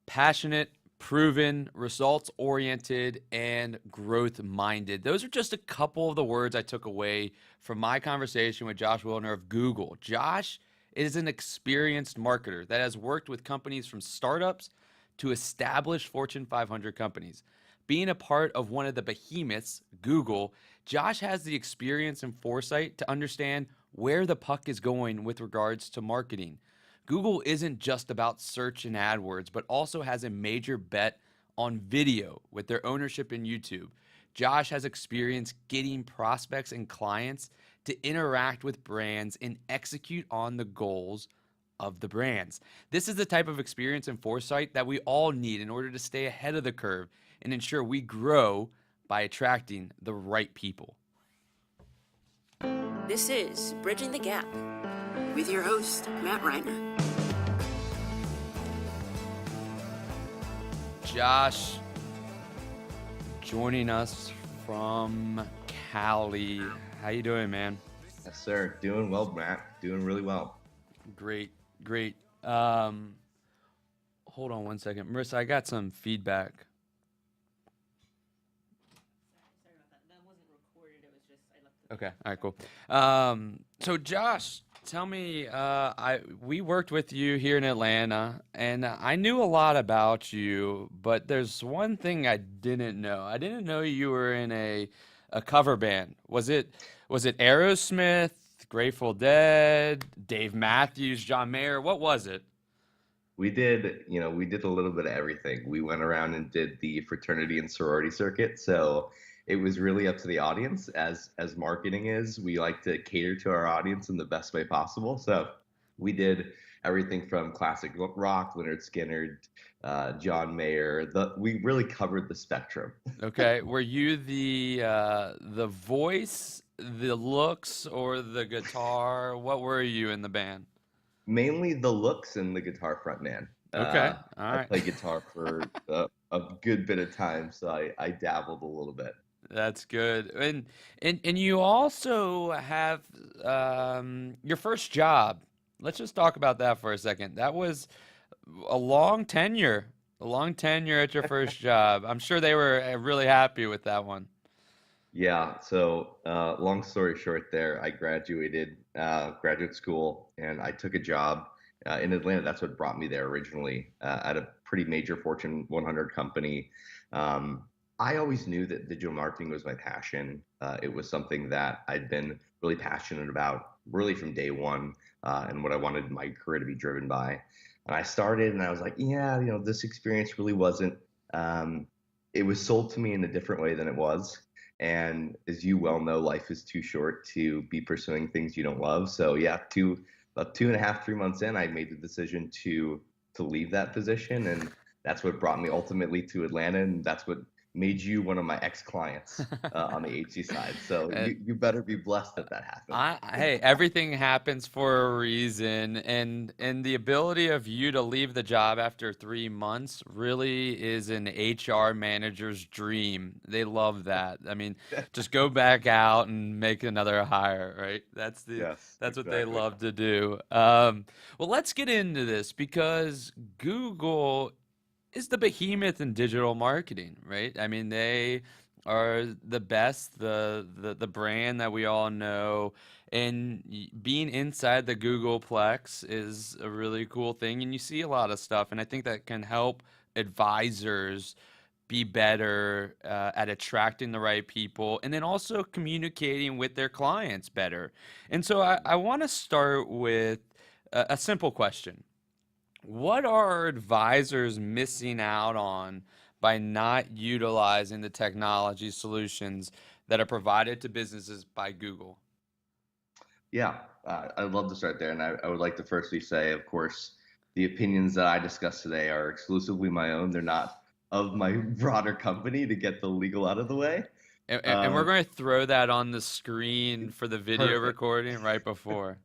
passionate, proven, results oriented, and growth minded. Those are just a couple of the words I took away from my conversation with Josh Willner of Google. Josh is an experienced marketer that has worked with companies from startups to established Fortune 500 companies. Being a part of one of the behemoths, Google, Josh has the experience and foresight to understand where the puck is going with regards to marketing. Google isn't just about search and AdWords, but also has a major bet on video with their ownership in YouTube. Josh has experience getting prospects and clients to interact with brands and execute on the goals of the brands. This is the type of experience and foresight that we all need in order to stay ahead of the curve and ensure we grow by attracting the right people. This is Bridging the Gap with your host, Matt Reiner. Josh joining us from Cali. How you doing, man? Yes, sir. Doing well, Matt. Doing really well. Great. Hold on one second. Marissa, I got some feedback. Sorry about that. That wasn't recorded. It was just I left it. Okay. All right, cool. So Josh, tell me, we worked with you here in Atlanta, and I knew a lot about you, but there's one thing I didn't know. I didn't know you were in a cover band. Was it Aerosmith, Grateful Dead, Dave Matthews, John Mayer? What was it? We did a little bit of everything. We went around and did the fraternity and sorority circuit. So it was really up to the audience as marketing is. We like to cater to our audience in the best way possible. So we did everything from classic rock, Leonard Skinner, John Mayer. We really covered the spectrum. Okay. Were you the voice, the looks, or the guitar? What were you in the band? Mainly the looks and the guitar front man. Okay. All I right. play guitar for a good bit of time, so I dabbled a little bit. That's good. And you also have your first job. Let's just talk about that for a second. That was a long tenure, at your first job. I'm sure they were really happy with that one. Yeah, so long story short there, I graduated graduate school and I took a job in Atlanta. That's what brought me there originally at a pretty major Fortune 100 company. I always knew that digital marketing was my passion. It was something that I'd been really passionate about really from day one and what I wanted my career to be driven by. And I started and I was like, yeah, this experience really wasn't, it was sold to me in a different way than it was. And as you well know, life is too short to be pursuing things you don't love. So yeah, about 2.5, 3 months in, I made the decision to leave that position, and that's what brought me ultimately to Atlanta, and that's what made you one of my ex-clients on the HC side. So And you better be blessed that that happened. hey, everything happens for a reason, and the ability of you to leave the job after 3 months really is an HR manager's dream. They love that. I mean, just go back out and make another hire, right? Yes, That's what they exactly. love to do. Well, let's get into this because Google is the behemoth in digital marketing, right? I mean, they are the best, the brand that we all know, and being inside the Googleplex is a really cool thing, and you see a lot of stuff, and I think that can help advisors be better at attracting the right people and then also communicating with their clients better. And so I want to start with a simple question. What are advisors missing out on by not utilizing the technology solutions that are provided to businesses by Google? Yeah, I'd love to start there. And I would like to firstly say, of course, the opinions that I discuss today are exclusively my own. They're not of my broader company to get the legal out of the way. And we're Um, going to throw that on the screen for the video Perfect. recording right before.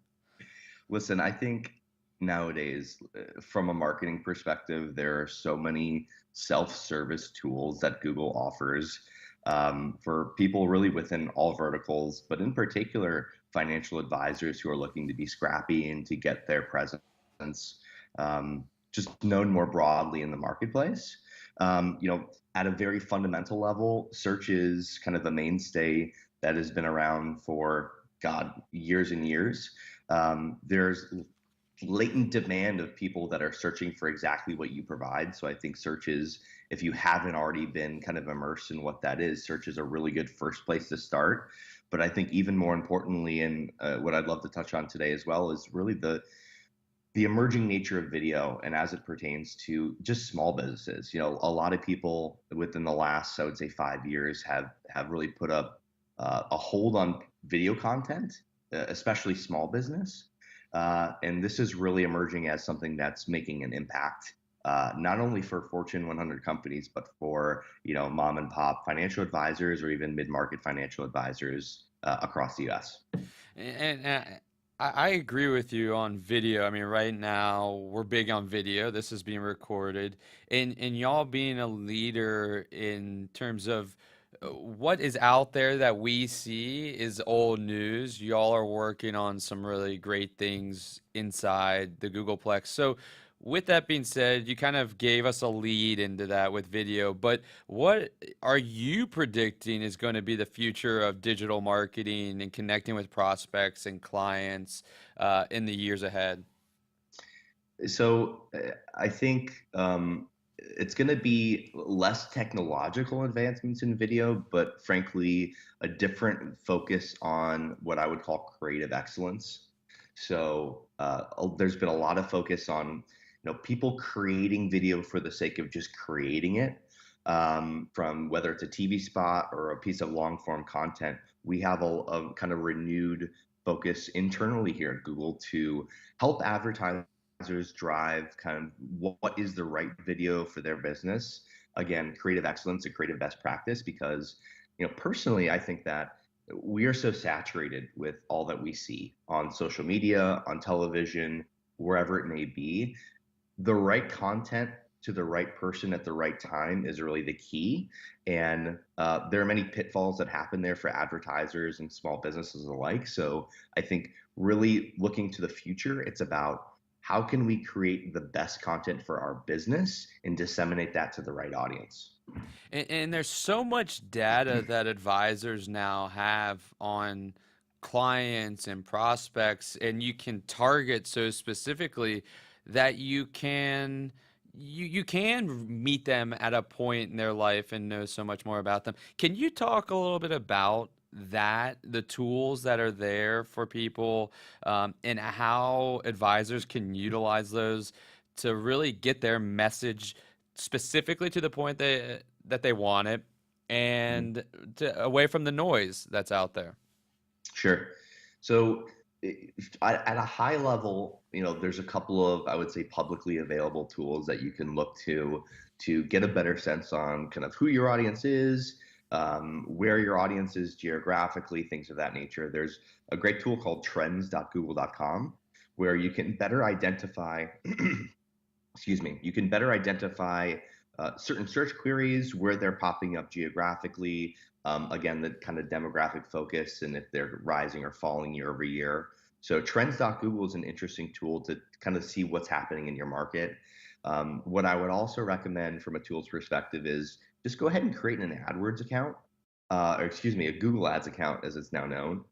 Listen, I think nowadays, from a marketing perspective, there are so many self-service tools that Google offers for people really within all verticals, but in particular, financial advisors who are looking to be scrappy and to get their presence. Um, just known more broadly in the marketplace. At a very fundamental level, search is kind of a mainstay that has been around for, God, years and years. There's latent demand of people that are searching for exactly what you provide. So I think search is, if you haven't already been kind of immersed in what that is, search is a really good first place to start. But I think even more importantly, and what I'd love to touch on today as well, is really the emerging nature of video, and as it pertains to just small businesses. A lot of people within the last, I would say, 5 years have really put up a hold on video content, especially small business. And this is really emerging as something that's making an impact, not only for Fortune 100 companies, but for mom and pop financial advisors or even mid-market financial advisors across the U.S. And I agree with you on video. I mean, right now we're big on video. This is being recorded, and y'all being a leader in terms of what is out there that we see is old news. Y'all are working on some really great things inside the Googleplex. So, with that being said, you kind of gave us a lead into that with video, but what are you predicting is going to be the future of digital marketing and connecting with prospects and clients in the years ahead? So I think it's going to be less technological advancements in video, but frankly, a different focus on what I would call creative excellence. So there's been a lot of focus on people creating video for the sake of just creating it, from whether it's a TV spot or a piece of long form content. We have a kind of renewed focus internally here at Google to help advertisers drive kind of what is the right video for their business. Again, creative excellence and creative best practice, because personally, I think that we are so saturated with all that we see on social media, on television, wherever it may be. The right content to the right person at the right time is really the key. And there are many pitfalls that happen there for advertisers and small businesses alike. So I think really looking to the future, it's about how can we create the best content for our business and disseminate that to the right audience. And there's so much data that advisors now have on clients and prospects, and you can target so specifically that you can meet them at a point in their life and know so much more about them. Can you talk a little bit about that, the tools that are there for people, and how advisors can utilize those to really get their message specifically to the point that they want it, and away from the noise that's out there? Sure. So at a high level, there's a couple of, I would say, publicly available tools that you can look to get a better sense on kind of who your audience is, where your audience is geographically, things of that nature. There's a great tool called trends.google.com where you can better identify, excuse me, you can better identify certain search queries, where they're popping up geographically, again, the kind of demographic focus, and if they're rising or falling year over year. So trends.google is an interesting tool to kind of see what's happening in your market. What I would also recommend from a tools perspective is just go ahead and create an AdWords account, or excuse me, a Google Ads account as it's now known.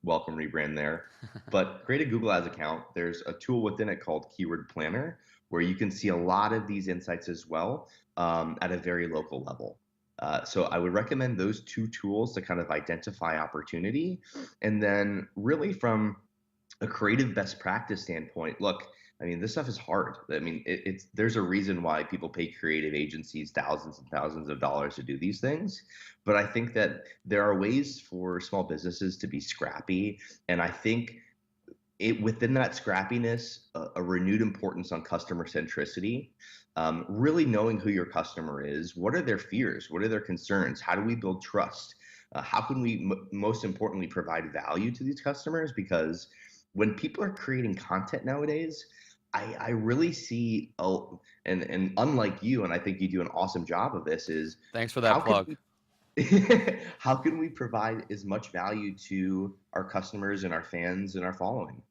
Welcome rebrand there. But create a Google Ads account. There's a tool within it called Keyword Planner, where you can see a lot of these insights as well, at a very local level. So I would recommend those two tools to kind of identify opportunity. And then really from a creative best practice standpoint, look, I mean, this stuff is hard. I mean, there's a reason why people pay creative agencies thousands and thousands of dollars to do these things. But I think that there are ways for small businesses to be scrappy. And I think within that scrappiness, a renewed importance on customer centricity, really knowing who your customer is, what are their fears, what are their concerns, how do we build trust, how can we most importantly provide value to these customers? Because when people are creating content nowadays, I really see, and unlike you, and I think you do an awesome job of this, is Thanks for that plug. how can we provide as much value to our customers and our fans and our following?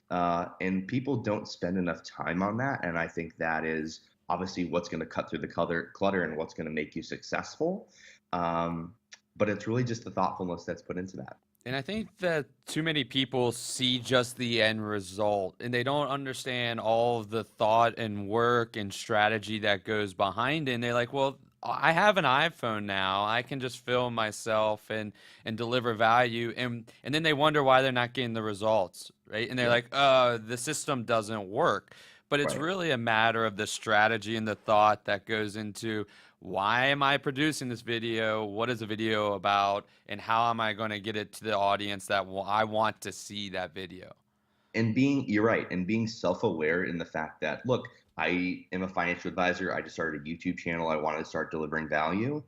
And people don't spend enough time on that. And I think that is obviously what's going to cut through the clutter and what's going to make you successful. Um, but it's really just the thoughtfulness that's put into that. And I think that too many people see just the end result and they don't understand all of the thought and work and strategy that goes behind it. And they're like, well, I have an iPhone now. I can just film myself and deliver value. And then they wonder why they're not getting the results, right? And they're Yeah, like, the system doesn't work. But it's right. really a matter of the strategy and the thought that goes into why am I producing this video? What is the video about? And how am I going to get it to the audience that I want to see that video? And you're right, and being self-aware in the fact that, look, I am a financial advisor. I just started a YouTube channel. I wanted to start delivering value.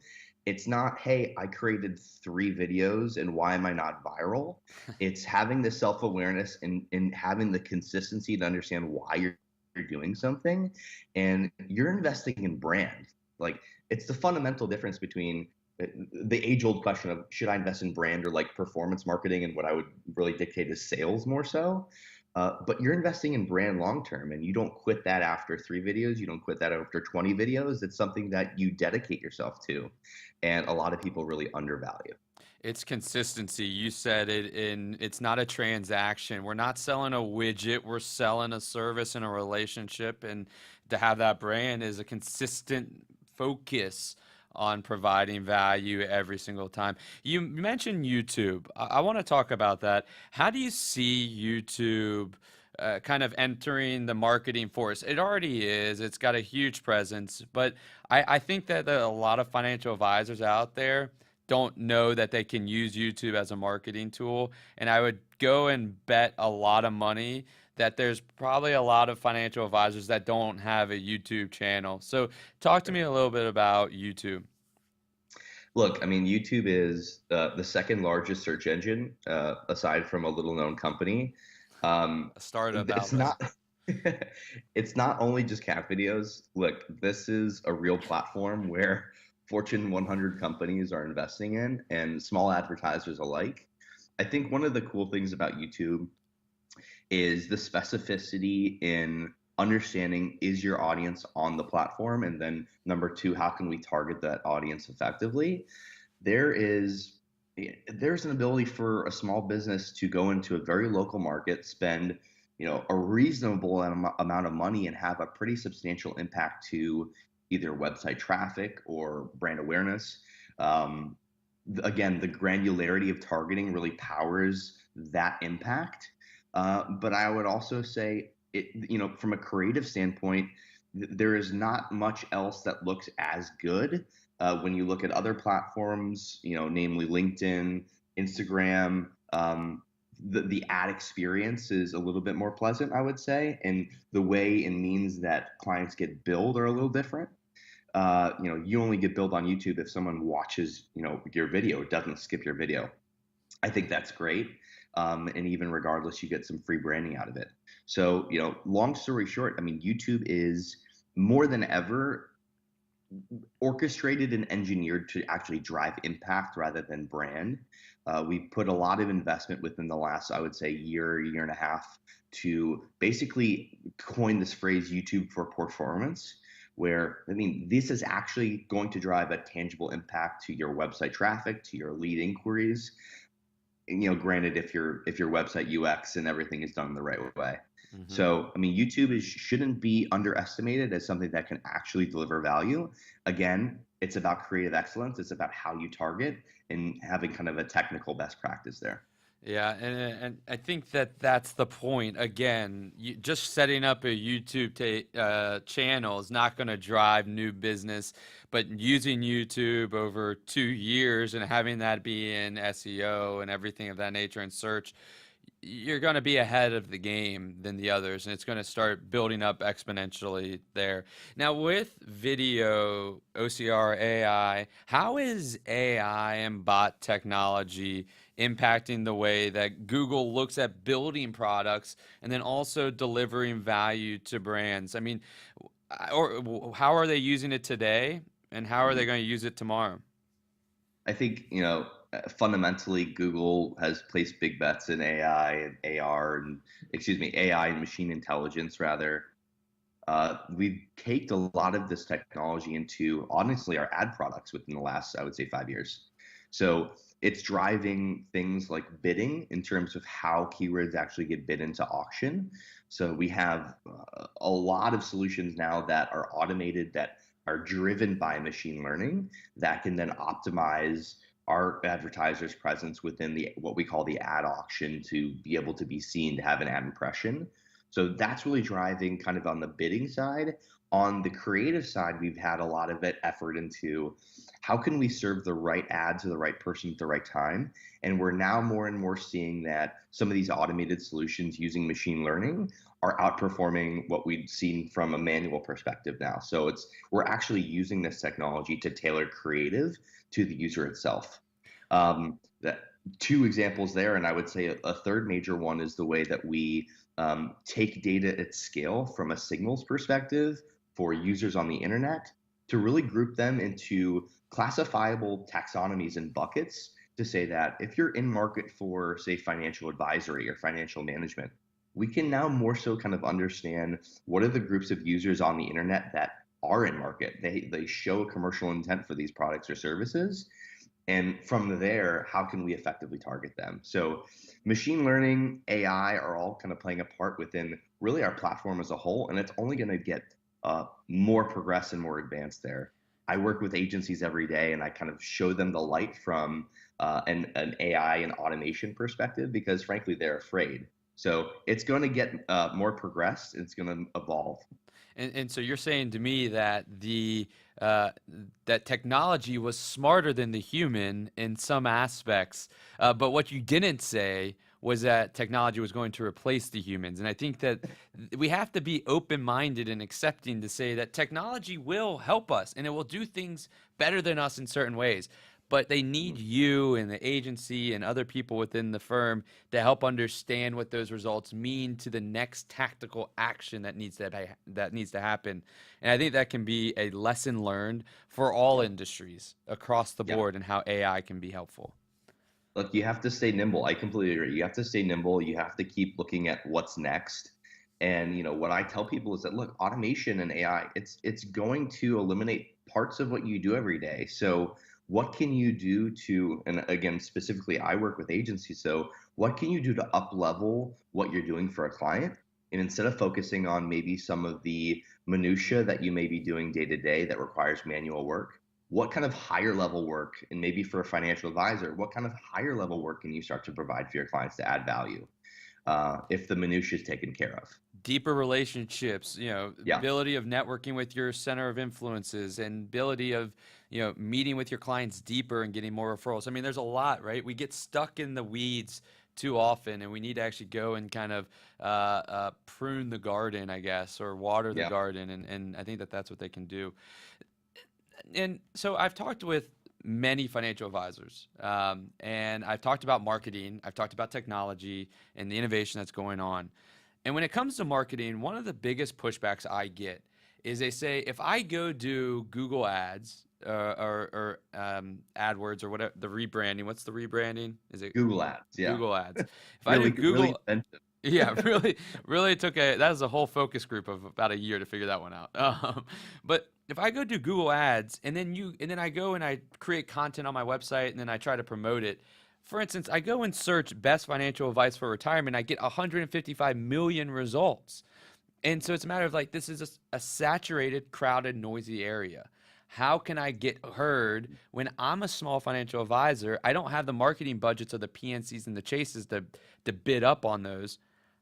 It's not, hey, I created 3 videos and why am I not viral? It's having the self-awareness and having the consistency to understand why you're doing something, and you're investing in brand. Like, it's the fundamental difference between the age-old question of should I invest in brand or like performance marketing, and what I would really dictate is sales more so. But you're investing in brand long term, and you don't quit that after 3 videos. You don't quit that after 20 videos. It's something that you dedicate yourself to, and a lot of people really undervalue. It's consistency. You said it in it's not a transaction. We're not selling a widget, we're selling a service and a relationship. And to have that brand is a consistent focus on providing value every single time. You mentioned YouTube. I want to talk about that. How do you see YouTube kind of entering the marketing force? It already is. It's got a huge presence, but I think that there are a lot of financial advisors out there don't know that they can use YouTube as a marketing tool. And I would go and bet a lot of money that there's probably a lot of financial advisors that don't have a YouTube channel. So talk to me a little bit about YouTube. Look, I mean, YouTube is the second largest search engine, aside from a little known company. A startup It's outlet. not. It's not only just cat videos. Look, this is a real platform where Fortune 100 companies are investing in, and small advertisers alike. I think one of the cool things about YouTube is the specificity in understanding, is your audience on the platform, and then number two, how can we target that audience effectively. there is there's an ability for a small business to go into a very local market, spend a reasonable amount of money, and have a pretty substantial impact to either website traffic or brand awareness. um, Again, the granularity of targeting really powers that impact. But I would also say, from a creative standpoint, there is not much else that looks as good. When you look at other platforms, namely LinkedIn, Instagram. The ad experience is a little bit more pleasant, I would say, and the way and means that clients get billed are a little different. You only get billed on YouTube if someone watches, your video, doesn't skip your video. I think that's great. And even regardless, you get some free branding out of it. So, long story short, I mean, YouTube is more than ever orchestrated and engineered to actually drive impact rather than brand. We put a lot of investment within the last, I would say, year and a half, to basically coin this phrase YouTube for performance, where, I mean, this is actually going to drive a tangible impact to your website traffic, to your lead inquiries. And, granted, if your website UX and everything is done the right way. Hmm. So, I mean, YouTube shouldn't be underestimated as something that can actually deliver value. Again, it's about creative excellence. It's about how you target and having kind of a technical best practice there. Yeah, and I think that that's the point. Again, just setting up a YouTube channel is not going to drive new business, but using YouTube over 2 years and having that be in SEO and everything of that nature and search, you're going to be ahead of the game than the others, and it's going to start building up exponentially there. Now, with video, OCR, AI, how is AI and bot technology impacting the way that Google looks at building products and then also delivering value to brands? I mean, or how are they using it today, and how are they Mhm. going to use it tomorrow? I think, fundamentally, Google has placed big bets in AI and AR and AI and machine intelligence rather. We've caked a lot of this technology into honestly our ad products within the last, I would say, 5 years. So it's driving things like bidding in terms of how keywords actually get bid into auction. So we have a lot of solutions now that are automated, that are driven by machine learning, that can then optimize our advertisers' presence within the what we call the ad auction to be able to be seen to have an ad impression. So that's really driving kind of on the bidding side. On the creative side, we've had a lot of effort into how can we serve the right ad to the right person at the right time. And we're now more and more seeing that some of these automated solutions using machine learning are outperforming what we've seen from a manual perspective now. So we're actually using this technology to tailor creative to the user itself. That two examples there, and I would say a third major one is the way that we take data at scale from a signals perspective for users on the internet to really group them into classifiable taxonomies and buckets to say that if you're in market for, say, financial advisory or financial management, we can now more so kind of understand what are the groups of users on the internet that are in market. They show a commercial intent for these products or services. And from there, how can we effectively target them? So machine learning, AI are all kind of playing a part within really our platform as a whole, and it's only going to get more progressed and more advanced there. I work with agencies every day, and I kind of show them the light from an AI and automation perspective because, frankly, they're afraid. So it's going to get more progressed. It's going to evolve. And so you're saying to me that that technology was smarter than the human in some aspects, but what you didn't say was that technology was going to replace the humans. And I think that we have to be open-minded and accepting to say that technology will help us and it will do things better than us in certain ways. But they need you and the agency and other people within the firm to help understand what those results mean to the next tactical action that needs to happen. And I think that can be a lesson learned for all industries across the board and how AI can be helpful. Look, you have to stay nimble. I completely agree. You have to stay nimble. You have to keep looking at what's next. And what I tell people is that look, automation and AI, it's going to eliminate parts of what you do every day. So what can you do to, and again, specifically, I work with agencies. So what can you do to up level what you're doing for a client? And instead of focusing on maybe some of the minutia that you may be doing day to day that requires manual work, what kind of higher level work, and maybe for a financial advisor, what kind of higher level work can you start to provide for your clients to add value if the minutia is taken care of? Deeper relationships, Yeah. ability of networking with your center of influences and ability of, meeting with your clients deeper and getting more referrals. I mean, there's a lot, right? We get stuck in the weeds too often and we need to actually go and kind of prune the garden, I guess, or water the garden. And I think that that's what they can do. And so I've talked with many financial advisors, and I've talked about marketing, I've talked about technology and the innovation that's going on. And when it comes to marketing, one of the biggest pushbacks I get is they say, if I go do Google Ads or AdWords or whatever, the rebranding, what's the rebranding? Is it Google Ads? Yeah. Google Ads. If Really, I do Google, really expensive. yeah, really took that was a whole focus group of about a year to figure that one out. But if I go do Google Ads and then I go and I create content on my website and then I try to promote it. For instance, I go and search best financial advice for retirement. I get 155 million results. And so it's a matter of like, this is a saturated, crowded, noisy area. How can I get heard when I'm a small financial advisor? I don't have the marketing budgets of the PNCs and the Chases to bid up on those.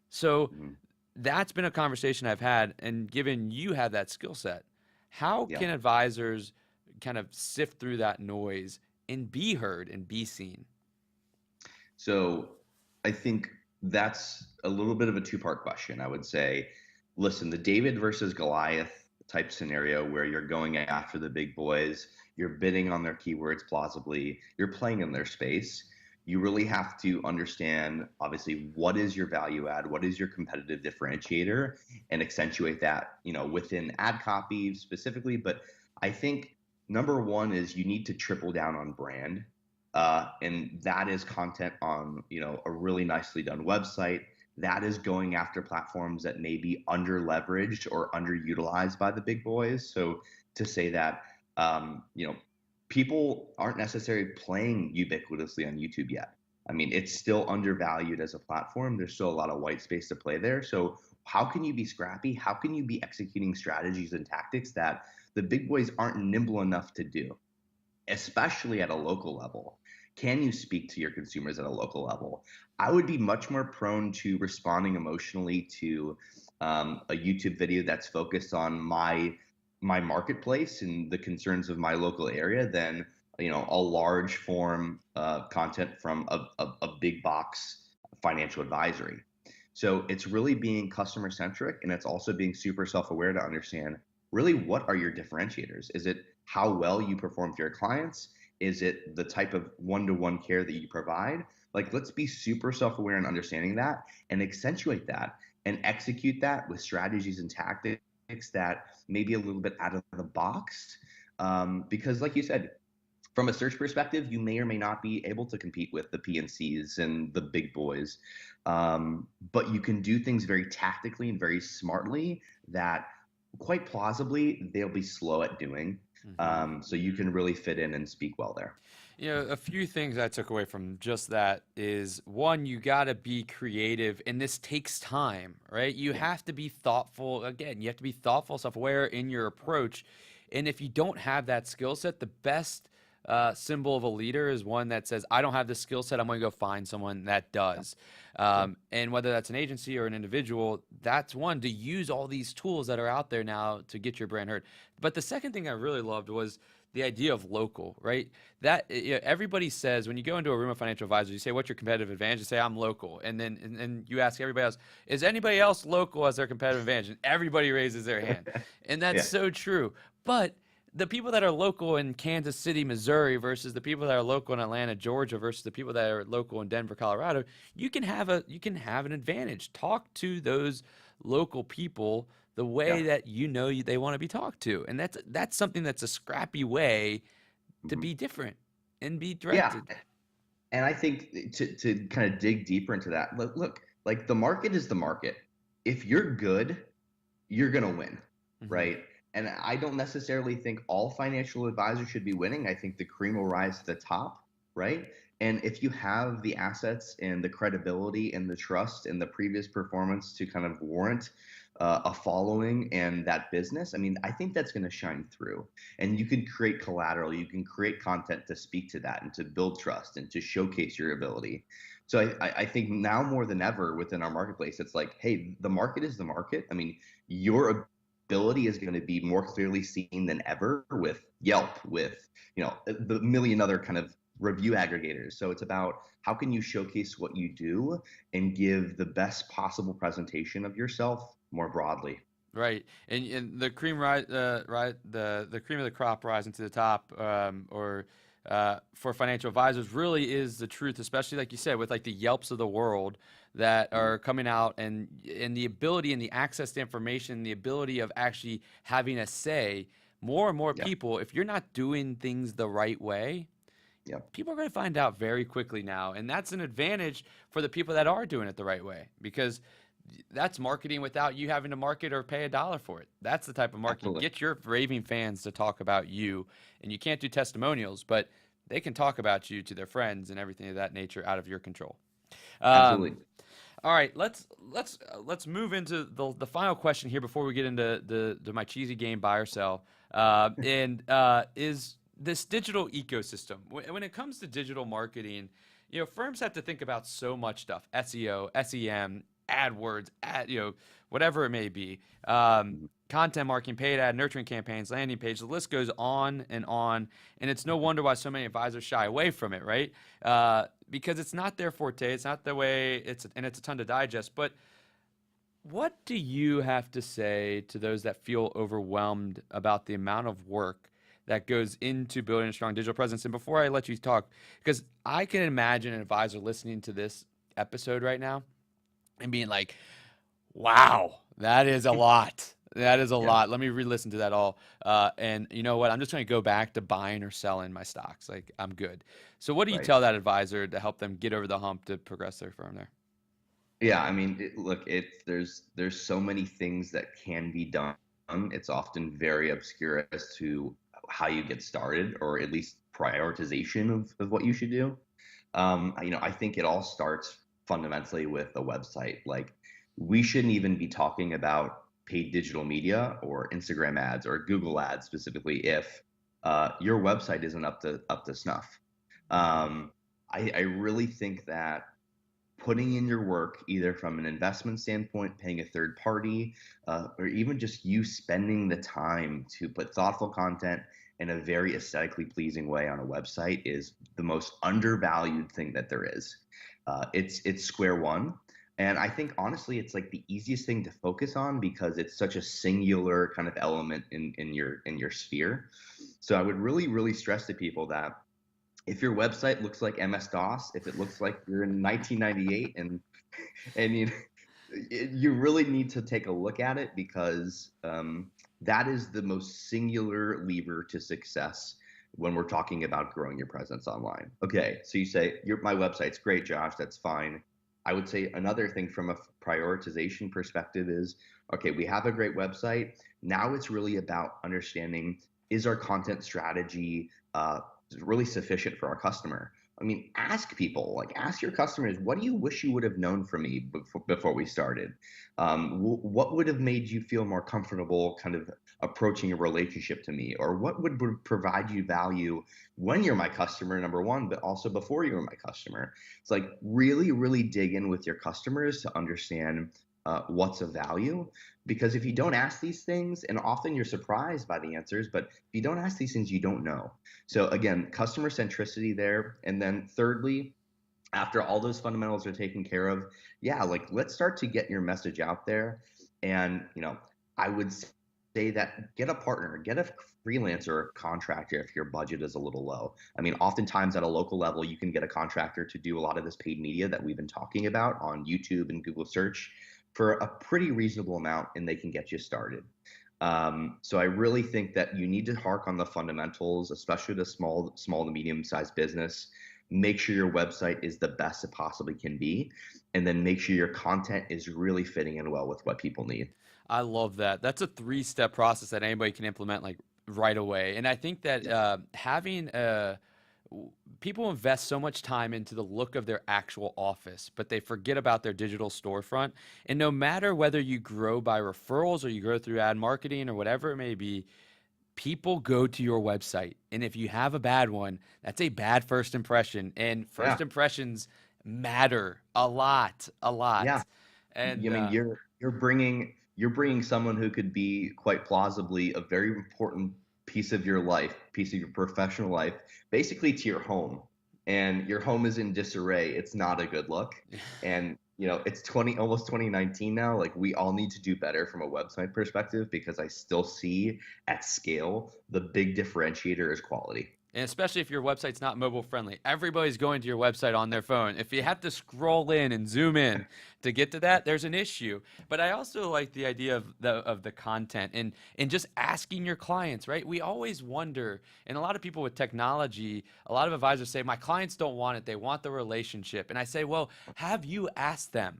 So that's been a conversation I've had. And given you have that skill set, how can advisors kind of sift through that noise and be heard and be seen? So I think that's a little bit of a two-part question. I would say, listen, the David versus Goliath type scenario where you're going after the big boys, you're bidding on their keywords plausibly, you're playing in their space. You really have to understand, obviously, what is your value add, what is your competitive differentiator, and accentuate that, within ad copy specifically. But I think number one is you need to triple down on brand. And that is content on, a really nicely done website. That is going after platforms that may be under leveraged or underutilized by the big boys. So to say that, people aren't necessarily playing ubiquitously on YouTube yet. I mean, it's still undervalued as a platform. There's still a lot of white space to play there. So how can you be scrappy? How can you be executing strategies and tactics that the big boys aren't nimble enough to do, especially at a local level? Can you speak to your consumers at a local level? I would be much more prone to responding emotionally to a YouTube video that's focused on my marketplace and the concerns of my local area than a large form content from a big box financial advisory. So it's really being customer centric, and it's also being super self-aware to understand really what are your differentiators. Is it how well you perform for your clients? Is it the type of one-to-one care that you provide? Like, let's be super self-aware in understanding that and accentuate that and execute that with strategies and tactics that may be a little bit out of the box. Because like you said, from a search perspective, you may or may not be able to compete with the PNCs and the big boys. But you can do things very tactically and very smartly that quite plausibly they'll be slow at doing. So you can really fit in and speak well there. A few things I took away from just that is, one, you got to be creative, and this takes time, right? You have to be thoughtful. Again, you have to be thoughtful, self-aware in your approach. And if you don't have that skill set, the best symbol of a leader is one that says, I don't have the skill set, I'm going to go find someone that does. And whether that's an agency or an individual, that's one, to use all these tools that are out there now to get your brand heard. But the second thing I really loved was the idea of local, right? That everybody says, when you go into a room of financial advisors, you say, what's your competitive advantage? You say, I'm local. And then you ask everybody else, is anybody else local as their competitive advantage? And everybody raises their hand. And that's so true. But the people that are local in Kansas City, Missouri versus the people that are local in Atlanta, Georgia versus the people that are local in Denver, Colorado, you can have an advantage. Talk to those local people the way that they want to be talked to. And that's something that's a scrappy way to be different and be directed. Yeah. And I think to kind of dig deeper into that, look, like the market is the market. If you're good, you're going to win, right? And I don't necessarily think all financial advisors should be winning. I think the cream will rise to the top, right? And if you have the assets and the credibility and the trust and the previous performance to kind of warrant a following and that business, I mean, I think that's going to shine through. And you can create collateral, you can create content to speak to that and to build trust and to showcase your ability. So I think now more than ever within our marketplace, it's like, hey, the market is the market. I mean, your ability is going to be more clearly seen than ever with Yelp, with the million other kind of review aggregators. So it's about how can you showcase what you do and give the best possible presentation of yourself more broadly. Right, and the cream the cream of the crop rising to the top, for financial advisors really is the truth, especially like you said with like the Yelps of the world that are coming out, and the ability and the access to information, the ability of actually having a say. More and more people, if you're not doing things the right way, people are going to find out very quickly now, and that's an advantage for the people that are doing it the right way, because that's marketing without you having to market or pay $1 for it. That's the type of marketing. Absolutely. Get your raving fans to talk about you, and you can't do testimonials, but they can talk about you to their friends and everything of that nature out of your control. Absolutely. All right, let's move into the final question here before we get into the my cheesy game, buy or sell. Is this digital ecosystem. When it comes to digital marketing, firms have to think about so much stuff: SEO, SEM, AdWords, whatever it may be, content marketing, paid ad, nurturing campaigns, landing page. The list goes on, and it's no wonder why so many advisors shy away from it, right? Because it's not their forte. It's not the way. It's a ton to digest. But what do you have to say to those that feel overwhelmed about the amount of work that goes into building a strong digital presence? And before I let you talk, because I can imagine an advisor listening to this episode right now and being like, wow, that is a lot. That is a Yeah, lot. Let me re-listen to that all. And you know what? I'm just going to go back to buying or selling my stocks. Like I'm good. So what do you right. tell that advisor to help them get over the hump to progress their firm there? Yeah, I mean, look, there's so many things that can be done. It's often very obscure as to how you get started, or at least prioritization of what you should do. I think it all starts fundamentally with a website. Like, we shouldn't even be talking about paid digital media or Instagram ads or Google ads specifically if your website isn't up to snuff. Um, I really think that putting in your work, either from an investment standpoint, paying a third party, or even just you spending the time to put thoughtful content in a very aesthetically pleasing way on a website, is the most undervalued thing that there is. It's square one. And I think honestly, it's like the easiest thing to focus on because it's such a singular kind of element in your sphere. So I would really, really stress to people that if your website looks like MS-DOS, if it looks like you're in 1998, and you really need to take a look at it, because that is the most singular lever to success when we're talking about growing your presence online. Okay, so you say my website's great, Josh. That's fine. I would say another thing from a prioritization perspective is, okay, we have a great website. Now it's really about understanding, is our content strategy really sufficient for our customer? I mean, ask people, like ask your customers, what do you wish you would have known from me before we started? What would have made you feel more comfortable kind of approaching a relationship to me? Or what would provide you value when you're my customer, number one, but also before you were my customer? It's like really, really dig in with your customers to understand what's of value. Because if you don't ask these things, and often you're surprised by the answers, but if you don't ask these things, you don't know. So again, customer centricity there. And then thirdly, after all those fundamentals are taken care of, yeah, like let's start to get your message out there. And I would say that get a partner, get a freelancer or contractor if your budget is a little low. I mean, oftentimes at a local level, you can get a contractor to do a lot of this paid media that we've been talking about on YouTube and Google search for a pretty reasonable amount, and they can get you started. So I really think that you need to hark on the fundamentals, especially the small to medium sized business. Make sure your website is the best it possibly can be, and then make sure your content is really fitting in well with what people need. I love that. That's a three-step process that anybody can implement like right away. And I think that Yeah. having people invest so much time into the look of their actual office, but they forget about their digital storefront. And no matter whether you grow by referrals or you grow through ad marketing or whatever it may be, people go to your website. And if you have a bad one, that's a bad first impression. And Yeah. first impressions matter a lot, a lot. Yeah. And I mean, you're bringing someone who could be quite plausibly a very important piece of your life, piece of your professional life, basically to your home. And your home is in disarray. It's not a good look. And it's almost 2019 now. Like, we all need to do better from a website perspective, because I still see at scale the big differentiator is quality. And especially if your website's not mobile friendly, everybody's going to your website on their phone. If you have to scroll in and zoom in to get to that, there's an issue. But I also like the idea of the content and just asking your clients, right? We always wonder, and a lot of people with technology, a lot of advisors say, my clients don't want it, they want the relationship. And I say, well, have you asked them?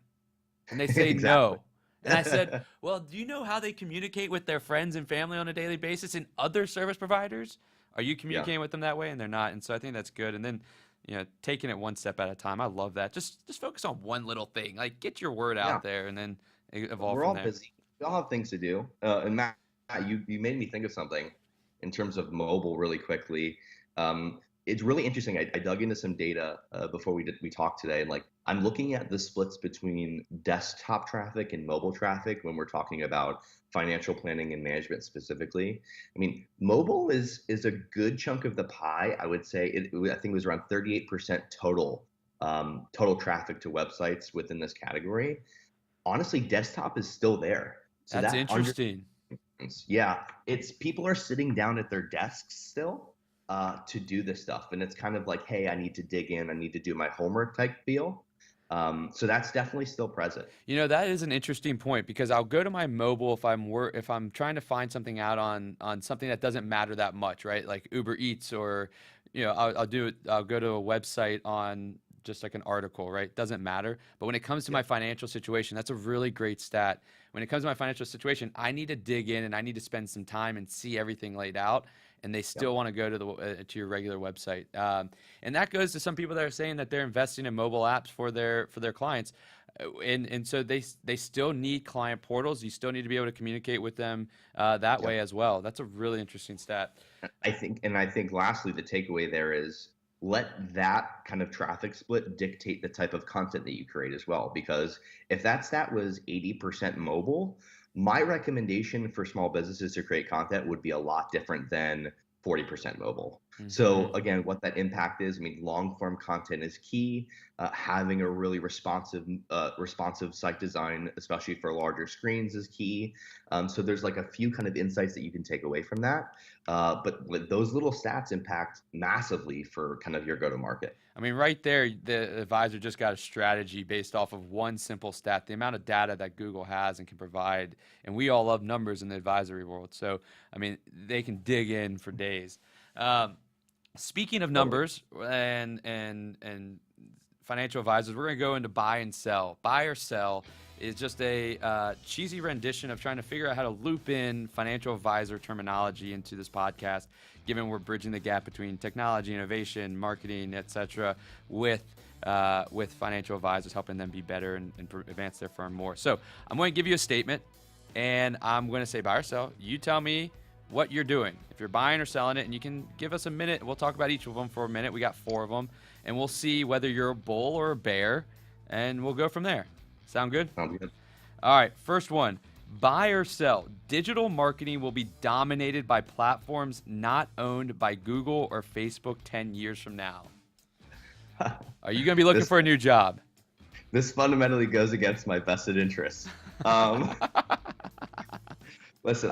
And they say Exactly. no. And I said, well, do you know how they communicate with their friends and family on a daily basis and other service providers? Are you Yeah. communicating with them that way? And they're not. And so I think that's good. And then, taking it one step at a time. I love that. Just focus on one little thing. Like get your word Yeah. out there and then evolve We're from all there. busy. We all have things to do. And Matt, you made me think of something in terms of mobile really quickly. It's really interesting. I dug into some data before we talked today, and like I'm looking at the splits between desktop traffic and mobile traffic when we're talking about financial planning and management specifically. I mean, mobile is a good chunk of the pie. I would say I think it was around 38% total traffic to websites within this category. Honestly, desktop is still there. So That's that interesting. yeah, it's people are sitting down at their desks still to do this stuff, and it's kind of like, hey, I need to dig in, I need to do my homework type feel. So that's definitely still present. You know, that is an interesting point because I'll go to my mobile if I'm trying to find something out on something that doesn't matter that much, right? Like Uber Eats or I'll go to a website on just like an article, right? Doesn't matter. But when it comes to my Yep. financial situation, that's a really great stat. When it comes to my financial situation, I need to dig in and I need to spend some time and see everything laid out. And they Yep. still want to go to to your regular website, and that goes to some people that are saying that they're investing in mobile apps for their clients. And so they still need client portals. You still need to be able to communicate with them that way Yep. as well. That's a really interesting stat. I think lastly, the takeaway there is let that kind of traffic split dictate the type of content that you create as well. Because if that stat was 80% mobile, my recommendation for small businesses to create content would be a lot different than 40% mobile. Hmm. So again, what that impact is, I mean, long form content is key. Having a really responsive site design, especially for larger screens, is key. So there's like a few kind of insights that you can take away from that. But those little stats impact massively for kind of your go-to-market. I mean, right there, the advisor just got a strategy based off of one simple stat, the amount of data that Google has and can provide. And we all love numbers in the advisory world. So, I mean, they can dig in for days. Um, Speaking of Totally. numbers and financial advisors, we're going to go into buy and sell. Buy or sell is just a cheesy rendition of trying to figure out how to loop in financial advisor terminology into this podcast, given we're bridging the gap between technology, innovation, marketing, etc., with financial advisors, helping them be better and advance their firm more. So I'm going to give you a statement, and I'm going to say buy or sell. You tell me what you're doing. If you're buying or selling it, and you can give us a minute. We'll talk about each of them for a minute. We got 4 of them, and we'll see whether you're a bull or a bear, and we'll go from there. Sound good? Sounds good. All right, first one. Buy or sell. Digital marketing will be dominated by platforms not owned by Google or Facebook 10 years from now. Are you going to be looking This for a new job? this fundamentally goes against my vested interests. Um, Listen,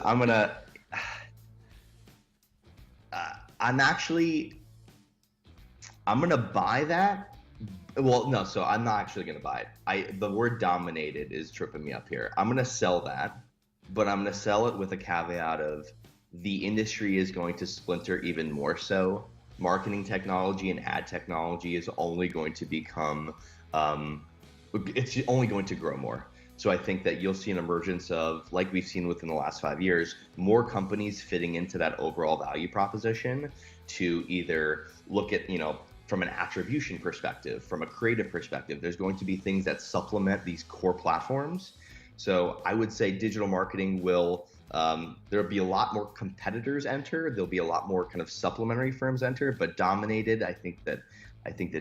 I'm actually, I'm gonna buy that. Well, no, so I'm not actually gonna buy it. The word dominated is tripping me up here. I'm gonna sell that, but I'm gonna sell it with a caveat of the industry is going to splinter even more so. Marketing technology and ad technology is only going to become, um, it's only going to grow more. So I think that you'll see an emergence of, like we've seen within the last 5 years, more companies fitting into that overall value proposition to either look at, from an attribution perspective, from a creative perspective, there's going to be things that supplement these core platforms. So I would say digital marketing will, there'll be a lot more competitors enter. There'll be a lot more kind of supplementary firms enter, but dominated, I think that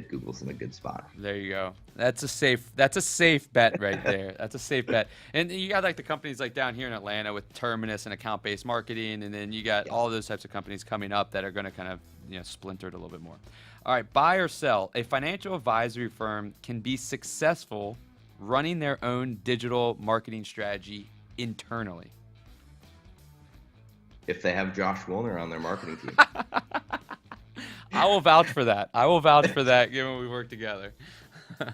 Google's in a good spot. There you go. That's a safe bet right there. That's a safe bet. And you got like the companies like down here in Atlanta with Terminus and account-based marketing, and then you got Yeah. all those types of companies coming up that are going to kind of splinter it a little bit more. All right, buy or sell. A financial advisory firm can be successful running their own digital marketing strategy internally. If they have Josh Willner on their marketing team. I will vouch for that. I will vouch for that, given we work together.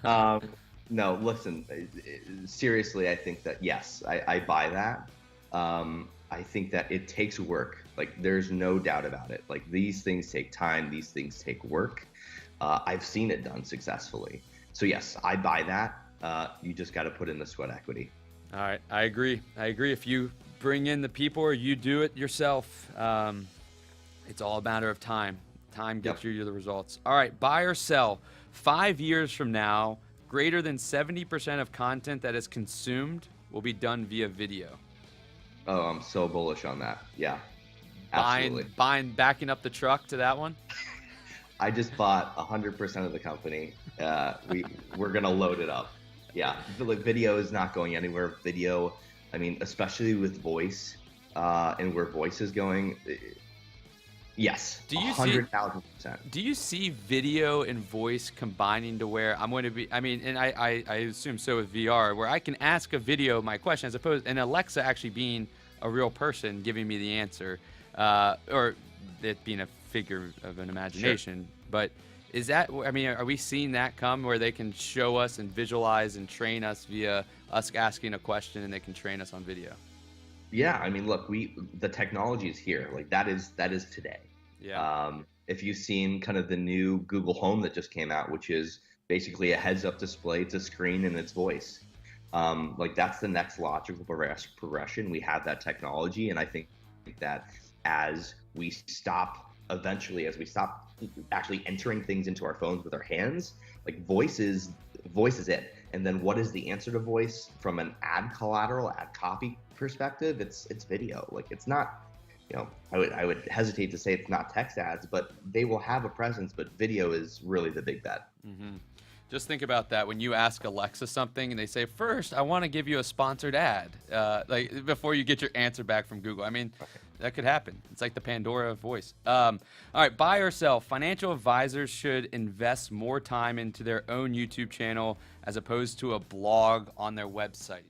Um, no, listen, seriously, I think that yes, I buy that. I think that it takes work. Like, there's no doubt about it. Like, these things take time, these things take work. I've seen it done successfully. So, yes, I buy that. You just got to put in the sweat equity. All right, I agree. If you bring in the people or you do it yourself, it's all a matter of time. Time gets you the results. All right, buy or sell. 5 years from now, greater than 70% of content that is consumed will be done via video. Oh, I'm so bullish on that. Yeah, absolutely. Backing up the truck to that one. I just bought 100% of the company. We're gonna load it up. Yeah, like, video is not going anywhere. Video, I mean, especially with voice, and where voice is going. Yes, Do you 100,000%. Do you see video and voice combining to where I'm going to be? I mean, and I assume so with VR, where I can ask a video my question as opposed and Alexa actually being a real person giving me the answer, or it being a figure of an imagination. But Is that, I mean, are we seeing that come where they can show us and visualize and train us via us asking a question and they can train us on video? Yeah, I mean, look, the technology is here. Like that is today. Yeah. If you've seen kind of the new Google Home that just came out, which is basically a heads-up display, it's a screen and it's voice. Like that's the next logical progression. We have that technology, and I think that as we stop eventually, as we stop actually entering things into our phones with our hands, like voice is it. And then what is the answer to voice from an ad collateral, ad copy perspective? It's video. Like it's not, I would hesitate to say it's not text ads, but they will have a presence, but video is really the big bet. Mm-hmm. Just think about that when you ask Alexa something and they say, first, I want to give you a sponsored ad, like before you get your answer back from Google. I mean, that could happen. It's like the Pandora voice. All right, buy or sell. Financial advisors should invest more time into their own YouTube channel as opposed to a blog on their website.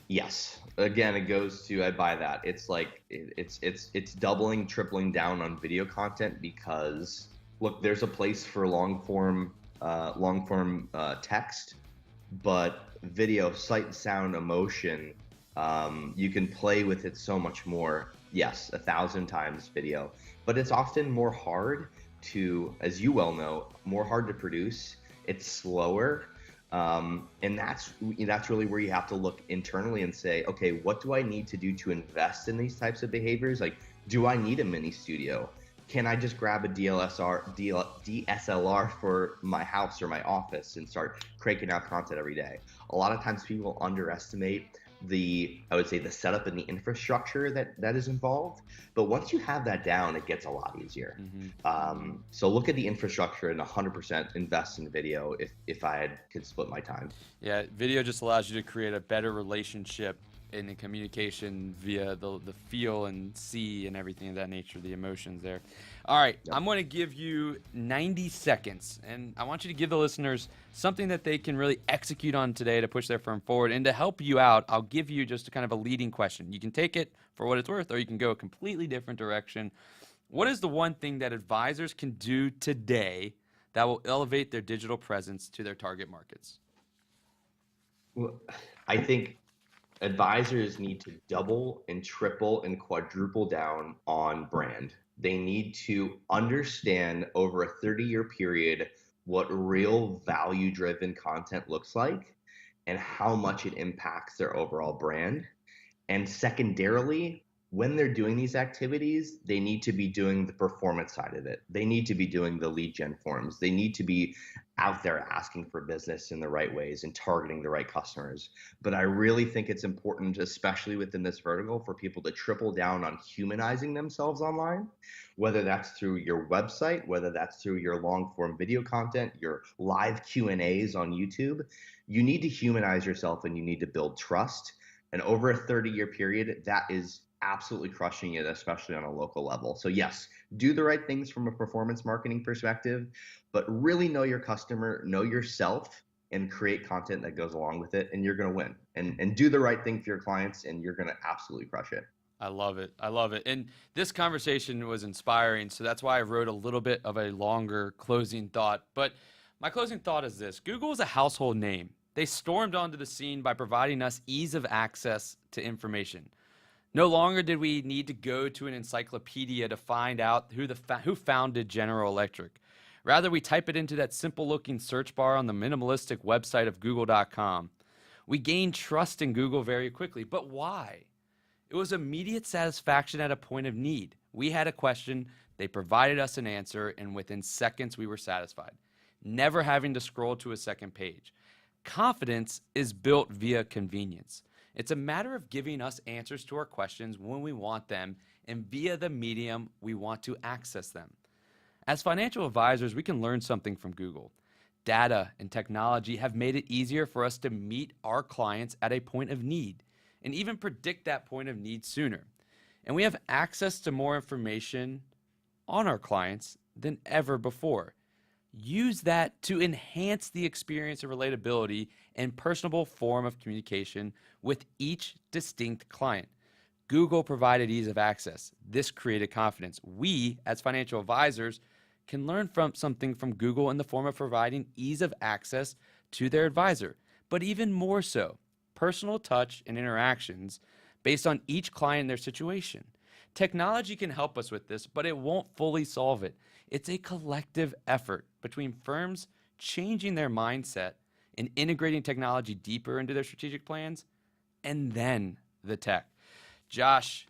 Yes. Again, it goes to, I buy that. It's like it's doubling, tripling down on video content because look, there's a place for long form text, but video, sight, sound, emotion, you can play with it so much more. Yes, 1,000 times video, but it's often more hard to, as you well know, more hard to produce. It's slower. And that's really where you have to look internally and say, okay, what do I need to do to invest in these types of behaviors? Like, do I need a mini studio? Can I just grab a DSLR for my house or my office and start cranking out content every day? A lot of times people underestimate I would say the setup and the infrastructure that is involved. But once you have that down, it gets a lot easier. Mm-hmm. So look at the infrastructure and 100% invest in video if I could split my time. Yeah, video just allows you to create a better relationship in the communication via the feel and see and everything of that nature, the emotions there. All right, Yep. I'm going to give you 90 seconds, and I want you to give the listeners something that they can really execute on today to push their firm forward. And to help you out, I'll give you just a kind of a leading question. You can take it for what it's worth, or you can go a completely different direction. What is the one thing that advisors can do today that will elevate their digital presence to their target markets? Well, I think advisors need to double and triple and quadruple down on brand. They need to understand over a 30-year period what real value-driven content looks like and how much it impacts their overall brand. And secondarily, when they're doing these activities, they need to be doing the performance side of it. They need to be doing the lead gen forms. They need to be out there asking for business in the right ways and targeting the right customers. But I really think it's important, especially within this vertical, for people to triple down on humanizing themselves online, whether that's through your website, whether that's through your long form video content, your live Q&As on YouTube. You need to humanize yourself and you need to build trust. And over a 30-year period, that is absolutely crushing it, especially on a local level. So yes, do the right things from a performance marketing perspective, but really know your customer, know yourself, and create content that goes along with it, and you're going to win. And do the right thing for your clients, and you're going to absolutely crush it. I love it. I love it. And this conversation was inspiring, so that's why I wrote a little bit of a longer closing thought. But my closing thought is this: Google is a household name. They stormed onto the scene by providing us ease of access to information. No longer did we need to go to an encyclopedia to find out who founded General Electric. Rather, we type it into that simple-looking search bar on the minimalistic website of Google.com. We gained trust in Google very quickly. But why? It was immediate satisfaction at a point of need. We had a question, they provided us an answer, and within seconds we were satisfied, never having to scroll to a second page. Confidence is built via convenience. It's a matter of giving us answers to our questions when we want them and via the medium we want to access them. As financial advisors, we can learn something from Google. Data and technology have made it easier for us to meet our clients at a point of need and even predict that point of need sooner. And we have access to more information on our clients than ever before. Use that to enhance the experience of relatability and personable form of communication with each distinct client. Google provided ease of access. This created confidence. We, as financial advisors, can learn from something from Google in the form of providing ease of access to their advisor, but even more so, personal touch and interactions based on each client and their situation. Technology can help us with this, but it won't fully solve it. It's a collective effort between firms changing their mindset and integrating technology deeper into their strategic plans, and then the tech. Josh,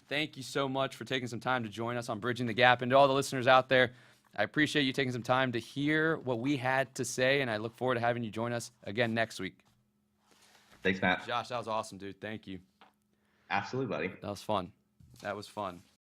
thank you so much for taking some time to join us on Bridging the Gap. And to all the listeners out there, I appreciate you taking some time to hear what we had to say, and I look forward to having you join us again next week. Thanks, Matt. Josh, that was awesome, dude. Thank you. Absolutely, buddy. That was fun.